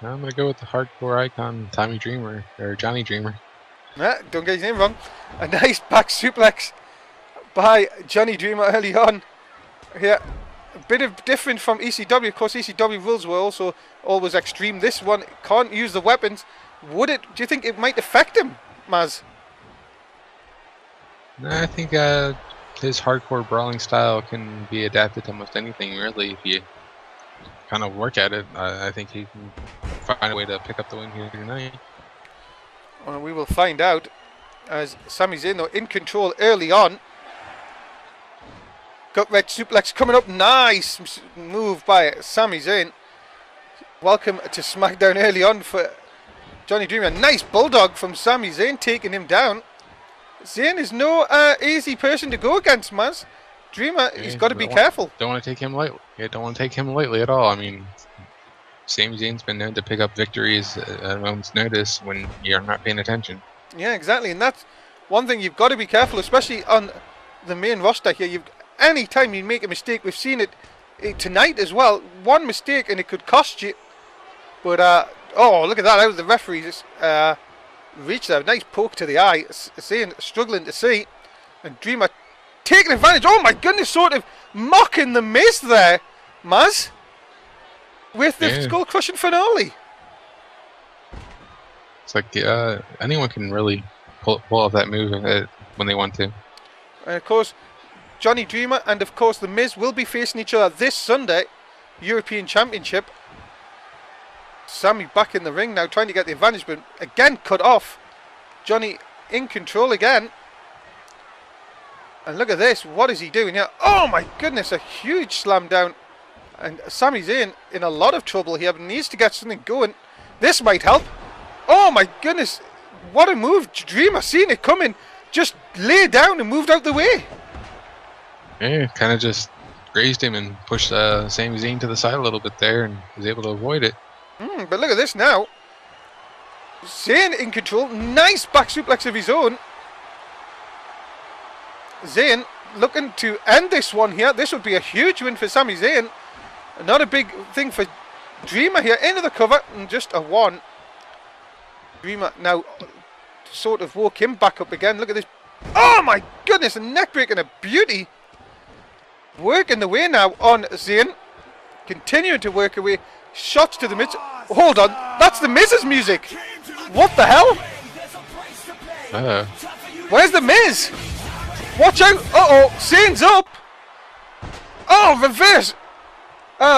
I'm going to go with the hardcore icon, Tommy Dreamer, or Johnny Dreamer. Nah, don't get his name wrong. A nice back suplex by Johnny Dreamer early on. Here, a bit of different from ECW. Of course, ECW rules were also always extreme. This one can't use the weapons. Would it? Do you think it might affect him, Maz? No, I think his hardcore brawling style can be adapted to almost anything, really, if you kind of work at it. I think he can find a way to pick up the win here tonight. Well, we will find out as Sami Zayn, though, in control early on. Gut red suplex coming up. Nice move by Sami Zayn. Welcome to SmackDown early on for Johnny Dreamer. Nice bulldog from Sami Zayn, taking him down. Zayn is no easy person to go against, Mazz. Dreamer, he's got to be careful. Don't want to take him lightly. Yeah, don't want to take him lightly at all. I mean, Sami Zayn's been known to pick up victories at a moment's notice when you're not paying attention. Yeah, exactly, and that's one thing you've got to be careful, especially on the main roster here. Any time you make a mistake, we've seen it tonight as well. One mistake and it could cost you. But oh, look at that! How the referee just reached there. Nice poke to the eye. Zayn struggling to see, and Dreamer taking advantage. Oh my goodness, sort of mocking the Miz there, Mazz, with the skull crushing finale. It's like anyone can really pull off that move when they want to. And of course, Johnny Dreamer and of course the Miz will be facing each other this Sunday, European Championship. Sami back in the ring now, trying to get the advantage, but again cut off. Johnny in control again. And look at this, what is he doing here? Oh my goodness, a huge slam down. And Sami Zayn in a lot of trouble here, but needs to get something going. This might help. Oh my goodness, what a move. Dreamer seen it coming, just lay down and moved out the way. Yeah, kind of just grazed him and pushed Sami Zayn to the side a little bit there and was able to avoid it. But look at this now. Zayn in control. Nice back suplex of his own. Zayn looking to end this one here. This would be a huge win for Sami Zayn. Not a big thing for Dreamer here. Into the cover and just a one. Dreamer now sort of woke him back up again. Look at this. Oh my goodness, a neck break and a beauty. Working the way now on Zayn. Continuing to work away. Shots to the Miz. Hold on, that's the Miz's music. What the hell? Where's the Miz? Watch out! Uh-oh, Zayn's up. Oh, reverse.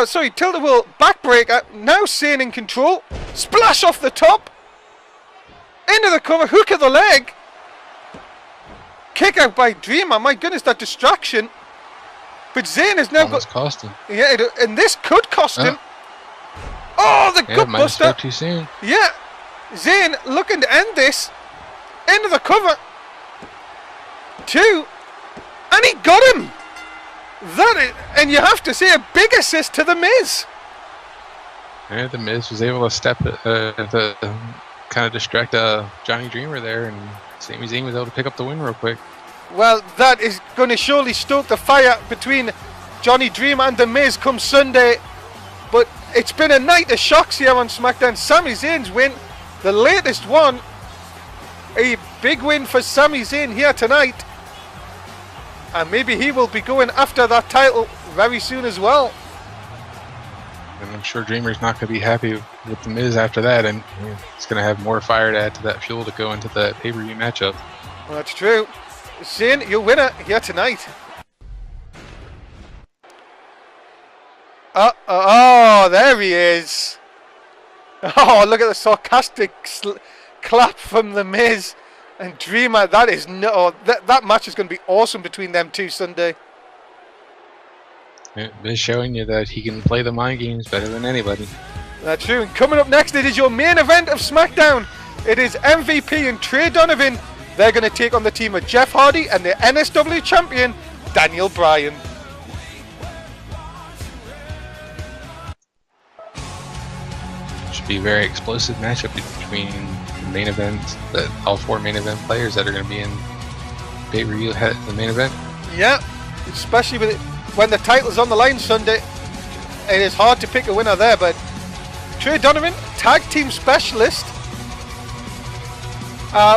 Sorry, tilt-a-whirl backbreaker. Now Zayn in control. Splash off the top. Into the cover, hook of the leg. Kick out by Dreamer. My goodness, that distraction. But Zayn has now almost cost him. Yeah, and this could cost him. Oh, the gut buster. Too soon. Yeah, Zayn looking to end this. Into the cover. 2. And he got him. And you have to say a big assist to the Miz. Yeah, the Miz was able to step to kind of distract Johnny Dreamer there, and Sami Zayn was able to pick up the win real quick. Well, that is going to surely stoke the fire between Johnny Dreamer and the Miz come Sunday. But it's been a night of shocks here on SmackDown. Sami Zayn's win, the latest one. A big win for Sami Zayn here tonight. And maybe he will be going after that title very soon as well. And I'm sure Dreamer's not going to be happy with the Miz after that, and he's going to have more fire to add to that fuel to go into the pay-per-view matchup. Well, that's true. Zayn, your winner here tonight. Oh, there he is. Oh, look at the sarcastic clap from the Miz and Dreamer. That is that match is going to be awesome between them two Sunday. Miz showing you that he can play the mind games better than anybody. That's true. And coming up next, it is your main event of SmackDown. It is MVP and Trey Donovan. They're going to take on the team of Jeff Hardy and the NSW champion, Daniel Bryan. Should be a very explosive matchup between the main event, all 4 main event players that are going to be in pay-per-view the main event. Yeah, especially with when the title's on the line Sunday. It is hard to pick a winner there, but Trey Donovan, tag team specialist.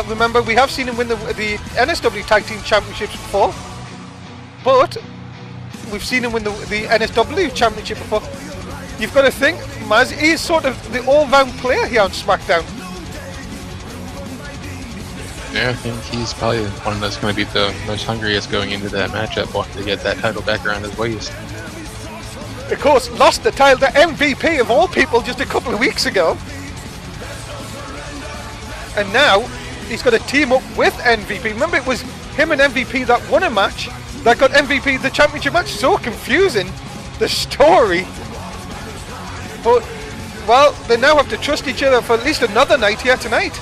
Remember, we have seen him win the NSW Tag Team Championships before, but we've seen him win the NSW Championship before. You've got to think, Mazz, he's sort of the all-round player here on SmackDown. Yeah, I think he's probably one that's going to be the most hungriest going into that matchup, wanting to get that title back around his waist. Of course, lost the title to MVP of all people just a couple of weeks ago. And now he's got to team up with MVP. Remember, it was him and MVP that won a match that got MVP the championship match. So confusing, the story. But, well, they now have to trust each other for at least another night here tonight.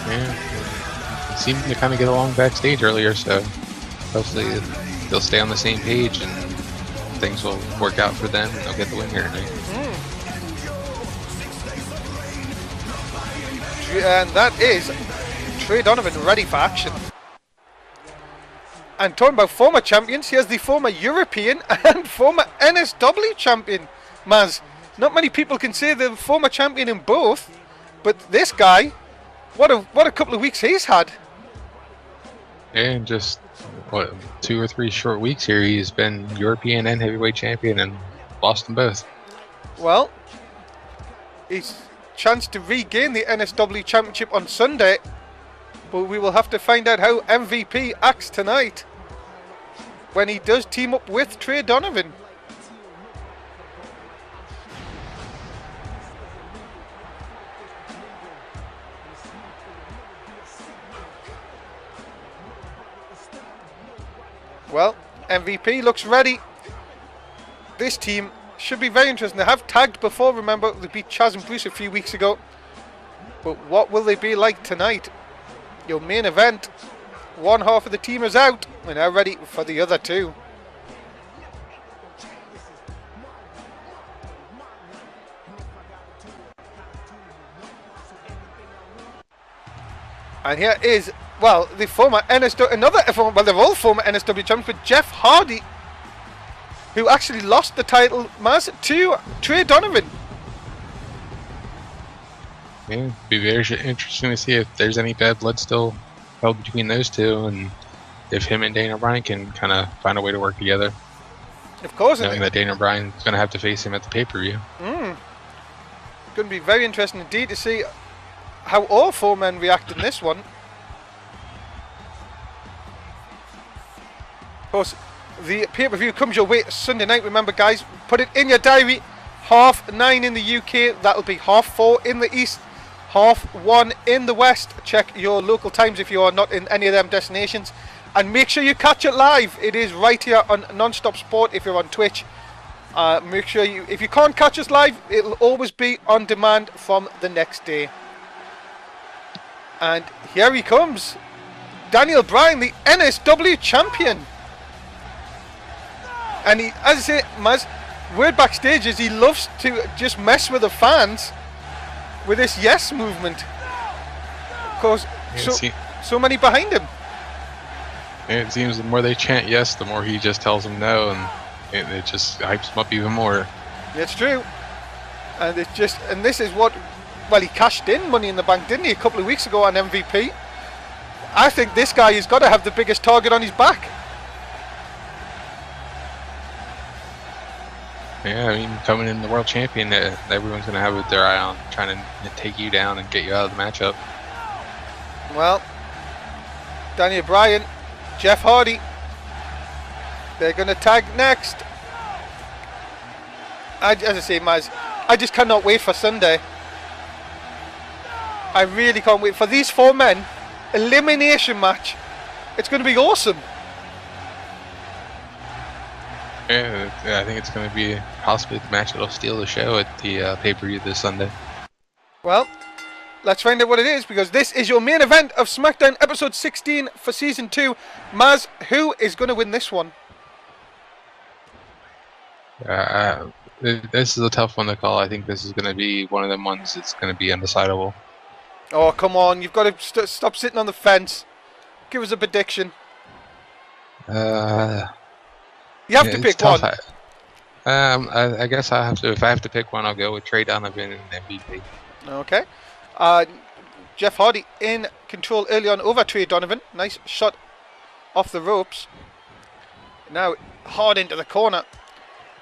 Yeah, it seemed to kind of get along backstage earlier, so hopefully they'll stay on the same page and things will work out for them and they'll get the win here tonight. And that is Trey Donovan ready for action. And talking about former champions, here's the former European and former NSW champion, Mazz. Not many people can say they're former champion in both, but this guy, what a couple of weeks he's had. And just, what, 2 or 3 short weeks here, he's been European and heavyweight champion and lost them both. Well, he's chance to regain the NSW championship on Sunday, but we will have to find out how MVP acts tonight when he does team up with Trey Donovan. Well, MVP looks ready. This team should be very interesting. They have tagged before, remember, they beat Chaz and Bruce a few weeks ago. But what will they be like tonight? Your main event, one half of the team is out. We're now ready for the other two. And here is, well, the former NSW, well, they're all former NSW champions, but Jeff Hardy, who actually lost the title, Mazz, to Trey Donovan. Yeah, it'd be very interesting to see if there's any bad blood still held between those two, and if him and Daniel Bryan can kind of find a way to work together. Of course. Knowing that Daniel Bryan's going to have to face him at the pay-per-view. Going to be very interesting indeed to see how all four men react in this one. Of course, the pay-per-view comes your way Sunday night. Remember, guys, put it in your diary. 9:30 in the UK. That'll be 4:30 in the East. 1:30 in the West. Check your local times if you are not in any of them destinations. And make sure you catch it live. It is right here on Non-Stop Sport if you're on Twitch. Make sure if you can't catch us live, it'll always be on demand from the next day. And here he comes. Daniel Bryan, the NSW champion. And he, as I say, Mazz, word backstage is he loves to just mess with the fans with this yes movement. Of course, so many behind him. It seems the more they chant yes, the more he just tells them no, and it just hypes him up even more. It's true. And it's just, and this is what, well, he cashed in Money in the Bank, didn't he, a couple of weeks ago on MVP. I think this guy has got to have the biggest target on his back. Yeah, I mean, coming in the world champion, everyone's going to have their eye on trying to take you down and get you out of the matchup. Well, Daniel Bryan, Jeff Hardy, they're going to tag next. As I say, Mazz, I just cannot wait for Sunday. I really can't wait for these four men. Elimination match. It's going to be awesome. Yeah, I think it's going to be possibly the match that'll steal the show at the pay-per-view this Sunday. Well, let's find out what it is, because this is your main event of SmackDown episode 16 for season 2. Mazz, who is going to win this one? This is a tough one to call. I think this is going to be one of them ones that's going to be undecidable. Oh, come on. You've got to stop sitting on the fence. Give us a prediction. You have to pick tough. one. I guess I have to. If I have to pick one, I'll go with Trey Donovan and MVP. Okay. Jeff Hardy in control early on over Trey Donovan. Nice shot off the ropes. Now hard into the corner.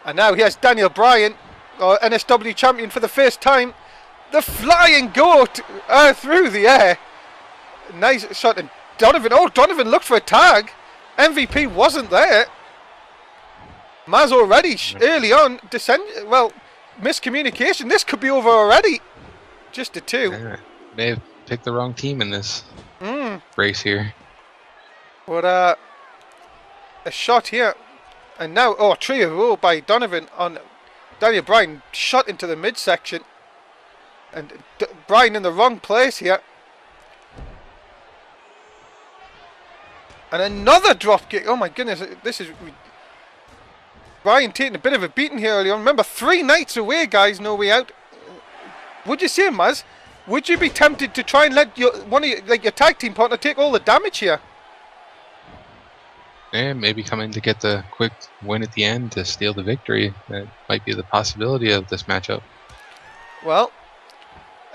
And now here's Daniel Bryan, NSW champion for the first time. The flying goat through the air. Nice shot. And Donovan. Oh, Donovan looked for a tag. MVP wasn't there. Mazz already early on miscommunication. This could be over already. Just a 2. Yeah, may have picked the wrong team in this Mm. race here. But a shot here. And now, oh, 3 in a row by Donovan on Daniel Bryan. Shot into the midsection. And Bryan in the wrong place here. And another drop kick. Oh my goodness, this is... Bryan taking a bit of a beating here early on. Remember, 3 nights away, guys, no way out. Would you say, Mazz? Would you be tempted to try and let your your tag team partner take all the damage here? Yeah, maybe come in to get the quick win at the end to steal the victory. That might be the possibility of this matchup. Well,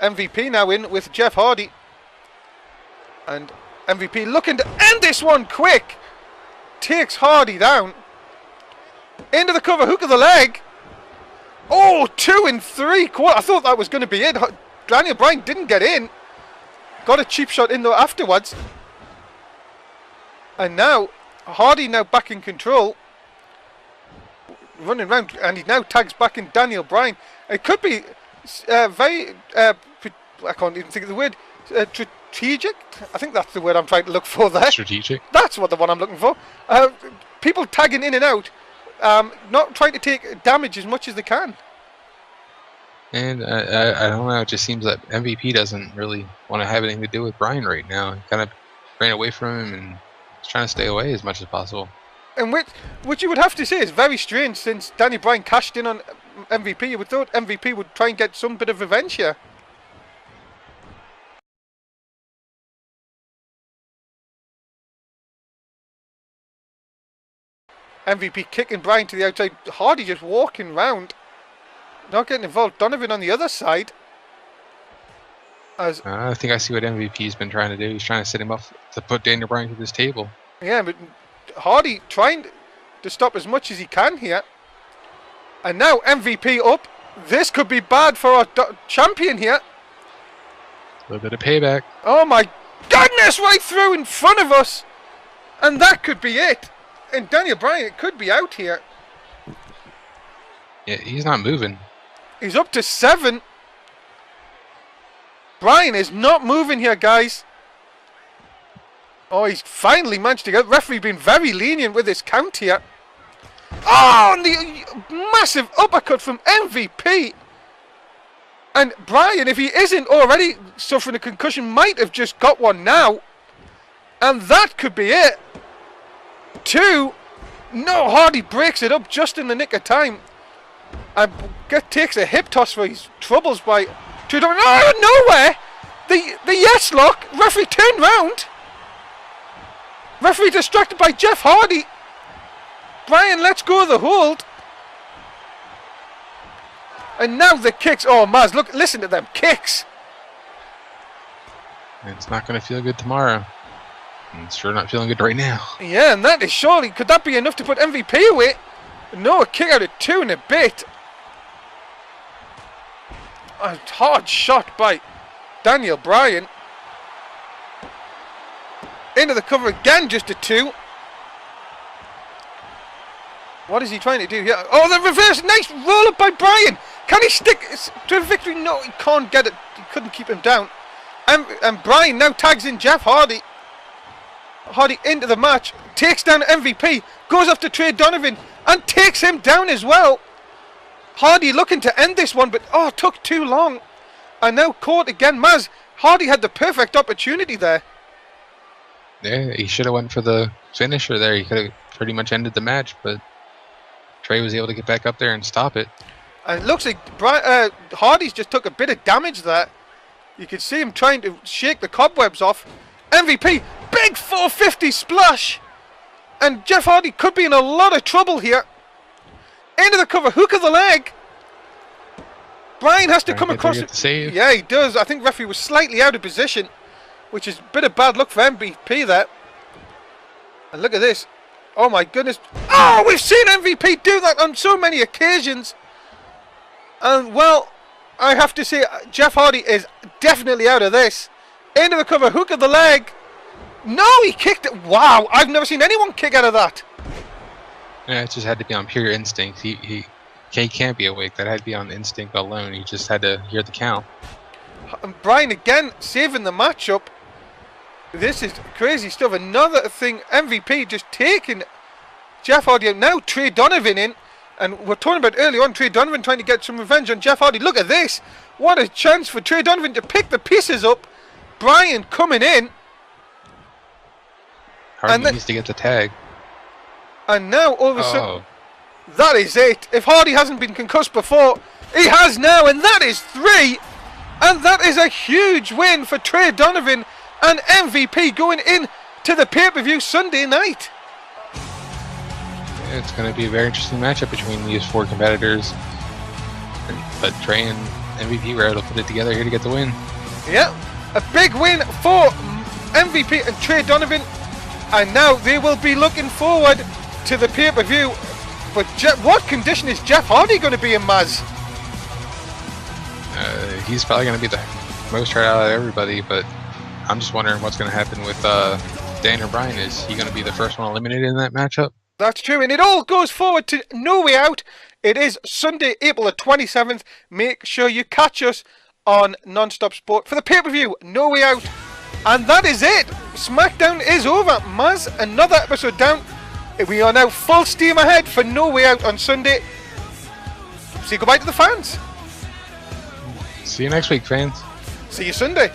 MVP now in with Jeff Hardy. And MVP looking to end this one quick. Takes Hardy down. Into the cover, hook of the leg. Oh, 2 and 3 quarter. I thought that was going to be it. Daniel Bryan didn't get in. Got a cheap shot in though afterwards. And now, Hardy now back in control. Running around, and he now tags back in Daniel Bryan. It could be very, I can't even think of the word, strategic? I think that's the word I'm trying to look for there. Strategic? That's what the one I'm looking for. People tagging in and out. Not trying to take damage as much as they can. And I don't know, it just seems that MVP doesn't really want to have anything to do with Bryan right now. He kind of ran away from him and is trying to stay away as much as possible. And which you would have to say is very strange, since Daniel Bryan cashed in on MVP. You would thought MVP would try and get some bit of revenge here. MVP kicking Bryan to the outside. Hardy just walking round. Not getting involved. Donovan on the other side. I think I see what MVP's been trying to do. He's trying to set him up to put Daniel Bryan to this table. Yeah, but Hardy trying to stop as much as he can here. And now MVP up. This could be bad for our champion here. A little bit of payback. Oh my goodness, right through in front of us. And that could be it. And Daniel Bryan, it could be out here. Yeah, he's not moving. He's up to 7. Bryan is not moving here, guys. Oh, he's finally managed to get... Referee being very lenient with his count here. Oh, and the massive uppercut from MVP. And Bryan, if he isn't already suffering a concussion, might have just got one now. And that could be it. 2. No, Hardy breaks it up just in the nick of time. And takes a hip toss for his troubles by... Oh, nowhere! The yes lock. Referee turned round. Referee distracted by Jeff Hardy. Bryan lets go of the hold. And now the kicks. Oh, Mazz, look, listen to them kicks. It's not going to feel good tomorrow. It's sure not feeling good right now. Yeah, and that is surely... Could that be enough to put MVP away? No, a kick out of 2 and a bit. A hard shot by Daniel Bryan. Into the cover again, just a 2. What is he trying to do here? Oh, the reverse. Nice roll up by Bryan. Can he stick to victory? No, he can't get it. He couldn't keep him down. And Bryan now tags in Jeff Hardy. Hardy into the match. Takes down MVP. Goes off to Trey Donovan. And takes him down as well. Hardy looking to end this one, but oh, took too long. And now caught again. Mazz, Hardy had the perfect opportunity there. Yeah, he should have went for the finisher there. He could have pretty much ended the match, but Trey was able to get back up there and stop it. And it looks like Hardy's just took a bit of damage there. You can see him trying to shake the cobwebs off. MVP, big 450 splash. And Jeff Hardy could be in a lot of trouble here. Into the cover, hook of the leg. Bryan has to come across it. Save. Yeah, he does. I think referee was slightly out of position, which is a bit of bad luck for MVP there. And look at this. Oh my goodness. Oh, we've seen MVP do that on so many occasions. And well, I have to say, Jeff Hardy is definitely out of this. Into the cover, hook of the leg. No, he kicked it. Wow, I've never seen anyone kick out of that. Yeah, it just had to be on pure instinct. He can't be awake. That had to be on instinct alone. He just had to hear the count. And Bryan again saving the matchup. This is crazy stuff. Another thing, MVP just taking Jeff Hardy out. Now Trey Donovan in. And we're talking about earlier on, Trey Donovan trying to get some revenge on Jeff Hardy. Look at this. What a chance for Trey Donovan to pick the pieces up. Bryan coming in. Hardy needs to get the tag. And now all of a sudden, that is it. If Hardy hasn't been concussed before, he has now. And that is 3. And that is a huge win for Trey Donovan and MVP going in to the pay-per-view Sunday night. It's going to be a very interesting matchup between these 4 competitors. But Trey and MVP were able to put it together here to get the win. Yeah, a big win for MVP and Trey Donovan. And now they will be looking forward to the pay-per-view. But what condition is Jeff Hardy going to be in, Mazz? He's probably going to be the most hurt out of everybody, but I'm just wondering what's going to happen with Daniel Bryan. Is he going to be the first one eliminated in that matchup? That's true, and it all goes forward to No Way Out. It is Sunday, April the 27th. Make sure you catch us on Non-Stop Sport for the pay-per-view No Way Out. And that is it. Smackdown is over. Mazz, another episode down. We are now full steam ahead for No Way Out on Sunday. Say goodbye to the fans. See you next week, fans. See you Sunday.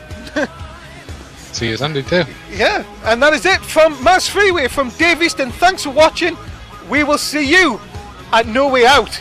See you Sunday too. Yeah, and that is it from Mazz Freeway, from Dave Easton. Thanks for watching. We will see you at No Way Out.